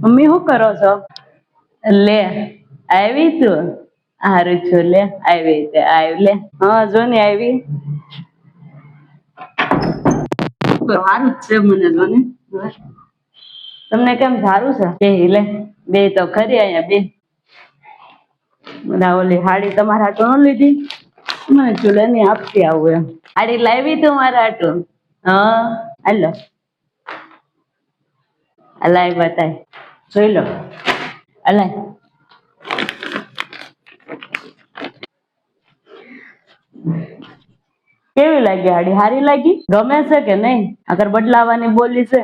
Mummy શું કરો છો? લે આવી તું? હારું છું લે આવી તે આવી લે. હા જો ને આવી. સારું જ છે મને જો ને. તમને કેમ સારું છે? બે લે બે તો ખરી અહીંયા બે. બધા ઓલી હાડી તમારા હાટુ ન લીધી? મને ચૂલે ની આપતી આવું એમ. હાડી લાવી તું મારા હાટુ? હા હાલો. અલાય બતાય જોઈ લો. અલાય કેવી લાગી હાડી? હારી લાગી? ગમે છે કે નહીં? અગર બદલાવાની બોલી છે.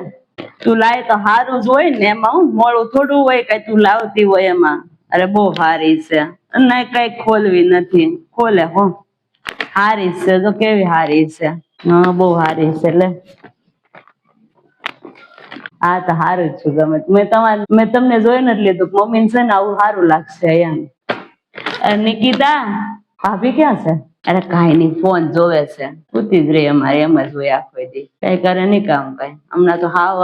તું લાય તો હારું જ હોય ને, એમાં હું મોડું થોડું હોય કઈ તું લાવતી હોય એમાં. અરે બહુ હારી છે અને કઈ ખોલવી નથી. ખોલે હો હારી છે તો કેવી હારી છે. હા બહુ હારી છે લે. હા તો હારું જ છું ગમે મેં તમને જોઈને જ લીધું. મમ્મી છે ને આવું સારું લાગશે એમ. નિકિતા ભાભી ક્યાં છે? અરે કાઈ નઈ ફોન જોવે છે. ઉતી જ રે અમારે એમ જ હોય આખો દી. કઈ કરે નઈ કામ કઈ. હમણાં તો હાવ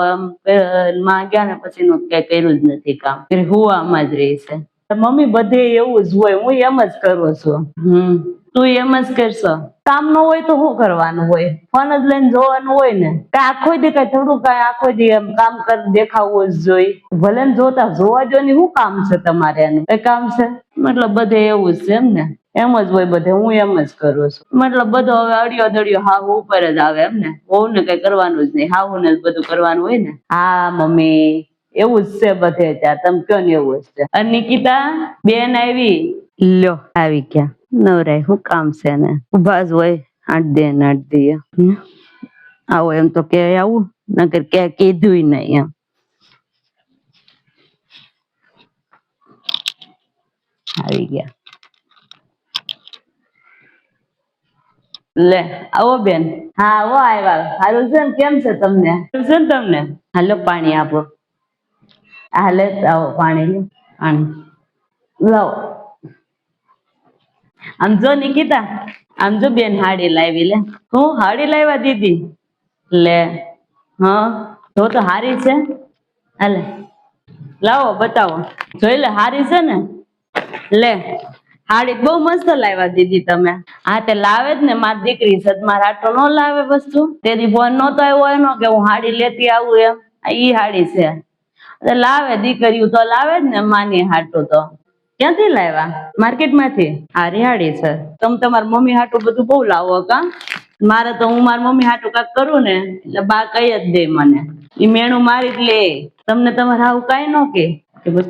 માં ગયા ને પછી નું કઈ કર્યું જ નથી કામ. હુવામાં જ રહી છે. મમ્મી બધે એવું જ હોય. હું એમ જ કરું છું. તું એમ જ કરશો? કામ ન હોય તો શું કરવાનું હોય? ફોન જ લઈને જોવાનું હોય ને. કઈ આખો દી કઈ થોડું કઈ આખો દી એમ કામ કરી દેખાવું જ જોઈ. ભલે ને જોવા જો ને શું કામ છે તમારે? એનું કઈ કામ છે? મતલબ બધે એવું જ છે એમ ને. એમ જ હોય બધે. હું એમ જ કરું છું. મતલબ બધો હવે અડિયો દડિયો હાહુ ઉપર જ આવે એમ ને. વહુ ને કઈ કરવાનું જ નહીં. હાહુ ને બધું કરવાનું હોય ને. હા મમ્મી એવું જ છે બધે ત્યાં. તમે કયો ને એવું જ છે. અને નિકિતા બેન આવી? લ્યો આવી ગયા. નવરાય શું કામ છે ને? ઉભા જ હોય આટ દે આવો એમ તો કે આવું નકર કે કીધું નહીં એમ. આવી ગયા. લે આવો બેન. હા આવો આવ્યા. સારું છે ને? કેમ છે તમને? સારું છે ને તમને? હાલો પાણી આપો. હાલે આવો પાણી લાવો. આમ જો નિકિતા આમ જો બેન હાડી લાવી લે. હું હાડી લાવ્યા દીદી? લે હા તો હારી છે. હાલે લાવો બતાવો. જોઈ લે હારી છે ને? લે હાડી બહુ મસ્ત લાવ્યા દીદી તમે. હા તે લાવે જ ને મારી દીકરી છે. મારા હાટુ ન લાવે વસ્તુ? તેથી ફોન નતો આવ્યો એનો કે હું હાડી લેતી આવું એમ. ઈ હાડી છે લાવે દીકરીઓ તો લાવે જ ને માની હાટુ તો. ક્યાંથી લાવ્યા? માર્કેટ માંથી? હારી હાડી છે. તમે તમારા મમ્મી હાટુ બધું બહુ લાવો કા? મારે તો હું મારા મમ્મી હાટુ કાક કરું ને એટલે બા કઈ જ દે મને. ઈ મેણું મારી જ લે. તમને તમારે આવું કઈ ન કે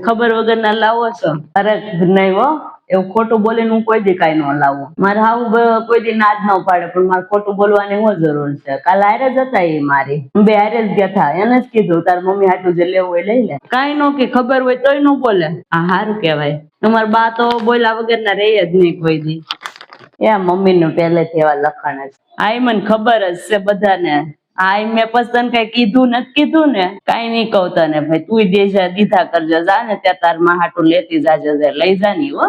ખબર વગર ના લાવો છો? અરે નહી હો એવું ખોટું બોલીને હું કોઈ દી કઈ ન લાવું. મારે હાવ કોઈ દી ના જ ન પાડે પણ મારે ખોટું બોલવાની શું જરૂર છે? કાલે હારે જ હતા એ મારી. બે હારે જ ગયા હતા. એને જ કીધું તાર મમ્મી હાટુ જે લેવું હોય લઈ લે. કઈ ન કે ખબર હોય તોય ન બોલે. હા હારું કેવાય. તમારા બા તો બોલ્યા વગર ના રે જ નહીં કોઈ દી. એ મમ્મી નું પેલેથી એવા લખાણ છે. આ મને ખબર જ છે બધાને. હા મેં પછી તને કઈ કીધું નથી કીધું ને? કઈ નઈ કઉ તને ભાઈ. તું દીધા કરજે. જા ને ત્યાં તાર માં હાટુ લેતી જાજે. લઈ જા ની હો.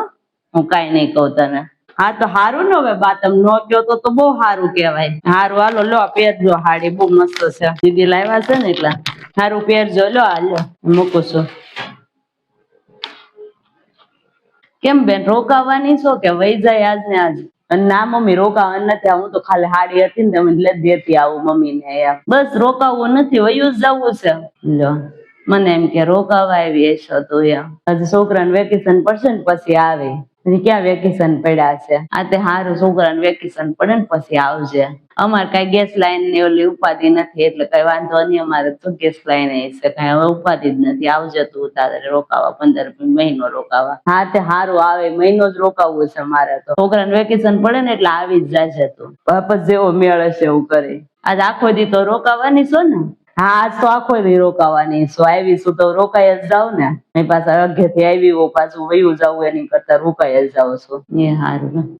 હું કઈ નઈ કઉ તને. હા તો હારું ને હવે બા તમે નો કયો તો બહુ સારું કેવાય. હારું હાલો લો પહેરજો હાડી બહુ મસ્ત છે. દીદી લાવ્યા છે ને એટલા હારું પહેરજો. લો હાલો મૂકું છું. કેમ બેન રોકાવાની છો કે વહી જાય આજ ને આજ? ના મમ્મી રોકાવા નથી. હું તો ખાલી હાડી હતી ને તમે એટલે દેતી આવું મમ્મી ને એમ. બસ રોકાવું નથી વયું જ જવું છે. લ્યો મને એમ કે રોકાવા આવી હશો તું એમ. હજી છોકરાને વેકેશન પડશે ને પછી આવે. ક્યાં વેકેશન પડ્યા છે? આ તે હારું છોકરાને વેકેશન પડે ને પછી આવજે. અમારે કઈ ગેસ લાઈન ની ઓલી ઉપાધિ નથી એટલે કઈ વાંધો નહીં. અમારે તો ગેસ લાઈન છે કઈ હવે ઉપાધિ જ નથી. આવજે તું તારે રોકાવા 15 મહિનો રોકાવા. હા તે હારું આવે મહિનો જ રોકાવું છે મારે તો. છોકરાને વેકેશન પડે ને એટલે આવી જ જાય છે તું. વાપસ જેવો મેળ હશે એવું કરે. આજ આખો દી તો રોકાવાની છો ને? હા આજ તો આખો દી રોકાવાની છું. આવીશું તો રોકાઈ જ જાવ ને. પાછા અઘે થી આવી પાછું વયું જવું એની કરતા રોકાઈ જ જાવ છું. એ હારું.